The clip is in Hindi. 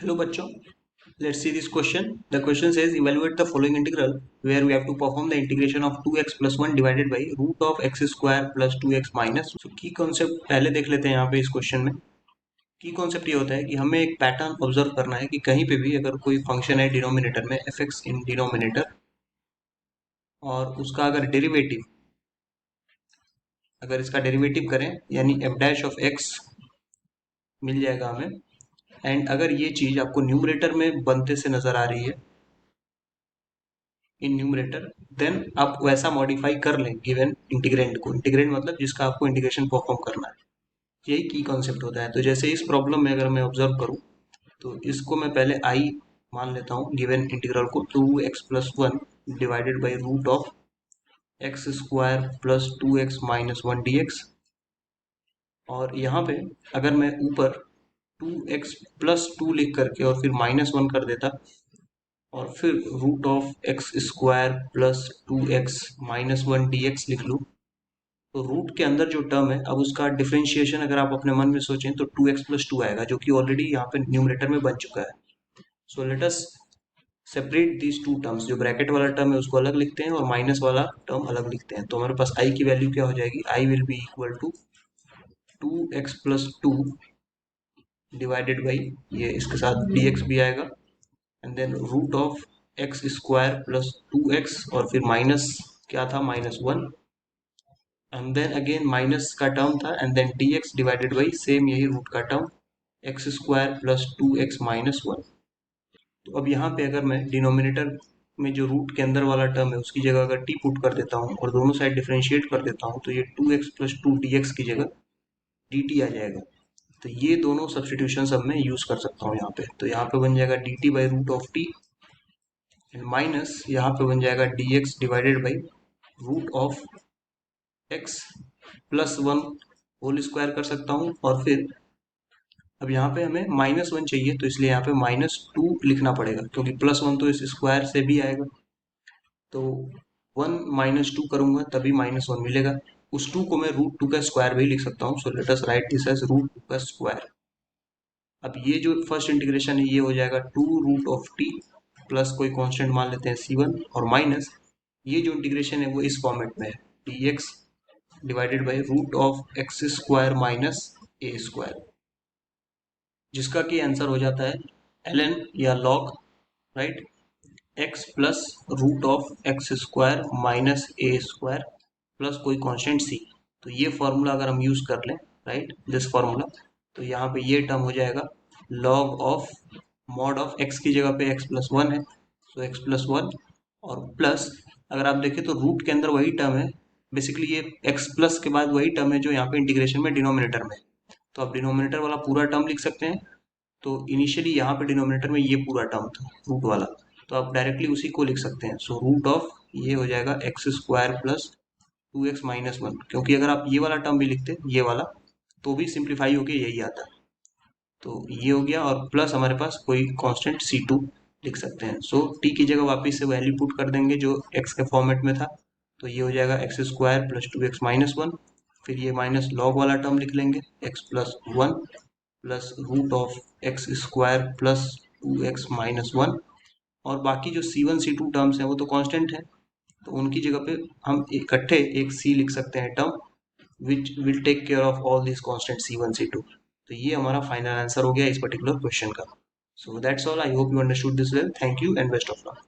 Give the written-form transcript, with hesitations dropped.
Hello bachcho, let's see this question. The question says evaluate the following integral where we have to perform the integration of 2x plus 1 divided by root of x square plus 2x minus. So की कॉन्सेप्ट पहले देख लेते हैं यहाँ पे इस क्वेश्चन में। की कॉन्सेप्ट ये होता है कि हमें एक पैटर्न ऑब्जर्व करना है कि कहीं पे भी अगर कोई फंक्शन है डिनोमिनेटर में fx इन डिनोमिनेटर और उसका अगर इसका डेरिवेटिव करें यानी f डैश ऑफ x मिल जाएगा हमें। एंड अगर ये चीज आपको न्यूमरेटर में बनते से नजर आ रही है इन न्यूमरेटर, देन आप वैसा मॉडिफाई कर लें गिवन इंटीग्रेंड को। इंटीग्रेंड मतलब जिसका आपको इंटीग्रेशन परफॉर्म करना है, यही की कॉन्सेप्ट होता है। तो जैसे इस प्रॉब्लम में अगर मैं ऑब्जर्व करूं तो इसको मैं पहले आई मान लेता हूं गिवन इंटीग्रल को 2x plus 1 divided by root of x square plus 2x minus 1 dx। और यहाँ पे अगर मैं ऊपर 2x प्लस 2 लिख करके और फिर माइनस 1 कर देता और फिर root of x square plus 2x minus 1 dx लिख लूँ, तो रूट के अंदर जो टर्म है अब उसका डिफरेंशिएशन अगर आप अपने मन में सोचें तो 2x प्लस 2 आएगा, जो कि ऑलरेडी यहाँ पे न्यूमरेटर में बन चुका है। सो let us separate these two terms. जो ब्रैकेट वाला टर्म है उसको अलग लिखते हैं और माइनस वाला टर्म अलग लिखते हैं। तो हमारे पास आई की वैल्यू क्या हो जाएगी, I will be equal to 2x plus 2 divided by ये इसके साथ dx भी आएगा and then root of x square plus 2x और फिर माइनस क्या था, minus 1 and then again minus का टर्म था and then dx divided by same यही रूट का term x square plus 2x minus 1। तो अब यहाँ पे अगर मैं डिनोमिनेटर में जो रूट के अंदर वाला टर्म है उसकी जगह अगर t पुट कर देता हूँ और दोनों साइड डिफरेंशिएट कर देता हूँ तो ये 2x प्लस 2 dx की जगह dt आ जाएगा। तो ये दोनों सब्सटीट्यूशन अब मैं यूज कर सकता हूँ यहाँ पे। तो यहाँ पे बन जाएगा dt by root of t and minus यहाँ पे बन जाएगा dx divided by root of x plus 1 whole square कर सकता हूँ। और फिर अब यहाँ पे हमें माइनस 1 चाहिए तो इसलिए यहाँ पे माइनस 2 लिखना पड़ेगा क्योंकि प्लस 1 तो इस स्क्वायर से भी आएगा। तो 1 माइनस 2 करूंगा तभी माइनस 1 मिलेगा। उस 2 को मैं रूट 2 का स्क्वायर भी लिख सकता हूँ। So let us write this as root 2 का स्क्वायर। अब ये जो फर्स्ट इंटीग्रेशन है ये हो जाएगा 2 रूट ऑफ टी प्लस कोई कांस्टेंट मान लेते हैं c1 और माइनस ये जो इंटीग्रेशन है वो इस फॉर्मेट में है dx divided by root of x square minus a square, जिसका कि आंसर हो जाता है ln या log right x plus root of x square minus a square plus कोई कांस्टेंट c। तो ये फॉर्मूला अगर हम यूज कर लें राइट दिस फॉर्मूला, तो यहाँ पे ये टर्म हो जाएगा log of mod of x की जगह पे x प्लस 1 है, सो x प्लस 1 और प्लस अगर आप देखें तो रूट के अंदर वही टर्म है। बेसिकली ये x प्लस के बाद वही टर्म है जो यहाँ पे इंटीग्रेशन में डिनोमिनेटर में। तो आप डिनोमिनेटर वाला पूरा टर्म लिख सकते हैं। तो इनिशियली यहाँ पे डिनोमिनेटर में ये पूरा टर्म था रूट वाला, तो आप डायरेक्टली उसी को लिख सकते हैं। सो रूट ऑफ ये हो जाएगा x square plus 2x minus 1, क्योंकि अगर आप ये वाला टर्म भी लिखते ये वाला तो भी सिंप्लीफाई होके यही आता। तो ये हो गया और प्लस हमारे पास कोई कांस्टेंट c2 लिख सकते हैं। सो t की जगह वापस से वैल्यू पुट कर देंगे जो x के फॉर्मेट में था। तो ये हो जाएगा x square plus 2x minus 1, फिर ये माइनस लॉग वाला टर्म लिख लेंगे x plus 1 plus root of x square plus 2x minus 1 और बाकी जो c1 c2 टर्म्स हैं वो तो कांस्टेंट है, तो उनकी जगह पे हम इकट्ठे एक c लिख सकते हैं term which will take care of all this constant c1 c2। तो ये हमारा फाइनल आंसर हो गया इस पर्टिकुलर क्वेश्चन का। So that's all, I hope you understood this well. Thank you and best of luck.